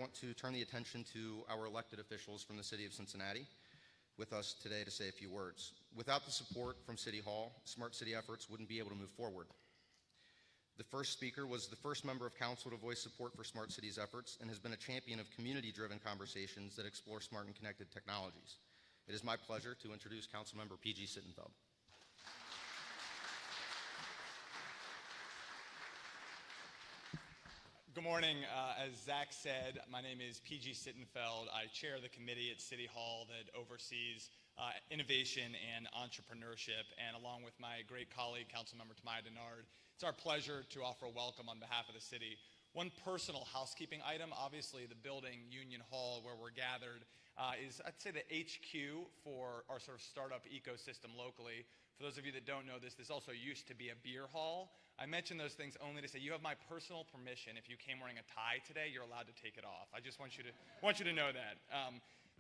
want to turn the attention to our elected officials from the City of Cincinnati with us today to say a few words. Without the support from City Hall, smart city efforts wouldn't be able to move forward. The first speaker was the first member of council to voice support for smart cities efforts and has been a champion of community-driven conversations that explore smart and connected technologies. It is my pleasure to introduce Councilmember P.G. Sittenfeld. Good morning. As Zach said, my name is P.G. Sittenfeld. I chair the committee at City Hall that oversees innovation and entrepreneurship. And along with my great colleague, Councilmember Tamaya Denard, it's our pleasure to offer a welcome on behalf of the city. One personal housekeeping item, obviously the building, Union Hall, where we're gathered, is, I'd say, the HQ for our sort of startup ecosystem locally. For those of you that don't know this, this also used to be a beer hall. I mention those things only to say you have my personal permission. If you came wearing a tie today, you're allowed to take it off. I just want you to know that.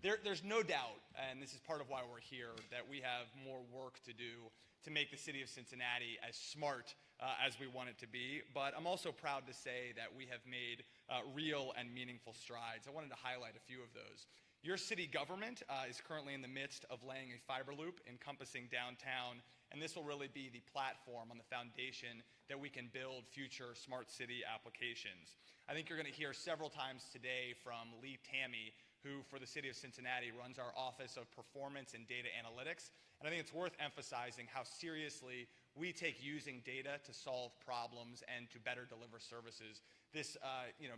There's no doubt, and this is part of why we're here, that we have more work to do to make the city of Cincinnati as smart as we want it to be. But I'm also proud to say that we have made real and meaningful strides. I wanted to highlight a few of those. Your city government is currently in the midst of laying a fiber loop encompassing downtown, and this will really be the platform on the foundation that we can build future smart city applications. I think you're going to hear several times today from Lee Tammy, who for the city of Cincinnati runs our Office of Performance and Data Analytics. And I think it's worth emphasizing how seriously we take using data to solve problems and to better deliver services. This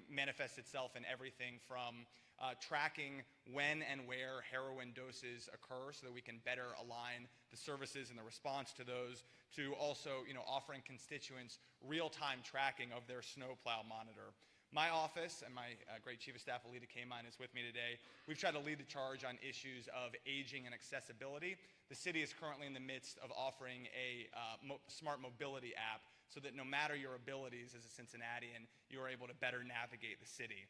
manifests itself in everything from tracking when and where heroin doses occur so that we can better align the services and the response to those, to also offering constituents real-time tracking of their snowplow monitor. My office and my great Chief of Staff, Alita Kamine, is with me today. We've tried to lead the charge on issues of aging and accessibility. The city is currently in the midst of offering a smart mobility app so that no matter your abilities as a Cincinnatian, you are able to better navigate the city.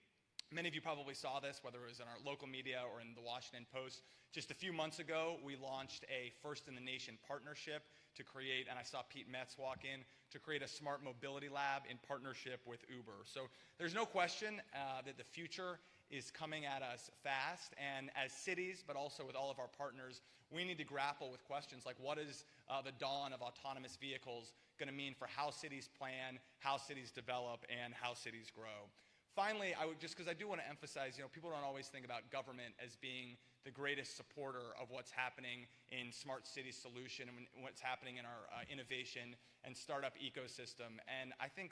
Many of you probably saw this, whether it was in our local media or in the Washington Post. Just a few months ago, we launched a first-in-the-nation partnership to create, and I saw Pete Metz walk in, to create a smart mobility lab in partnership with Uber. So there's no question that the future is coming at us fast, and as cities, but also with all of our partners, we need to grapple with questions like what is the dawn of autonomous vehicles going to mean for how cities plan, how cities develop, and how cities grow. Finally, because I do want to emphasize, people don't always think about government as being the greatest supporter of what's happening in smart city solution and what's happening in our innovation and startup ecosystem. And I think,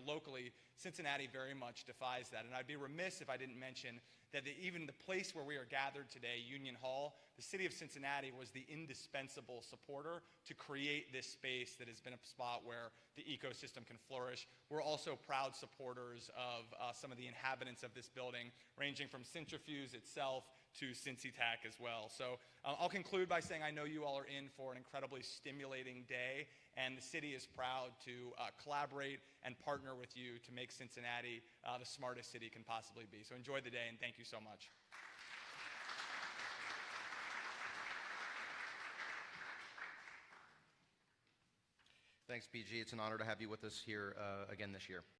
locally, Cincinnati very much defies that. And I'd be remiss if I didn't mention that even the place where we are gathered today, Union Hall, the city of Cincinnati was the indispensable supporter to create this space that has been a spot where the ecosystem can flourish. We're also proud supporters of some of the inhabitants of this building, ranging from Centrifuge itself to Cincy as well. So I'll conclude by saying I know you all are in for an incredibly stimulating day, and the city is proud to collaborate and partner with you to make Cincinnati the smartest city it can possibly be. So enjoy the day, and thank you so much. Thanks, PG. It's an honor to have you with us here again this year.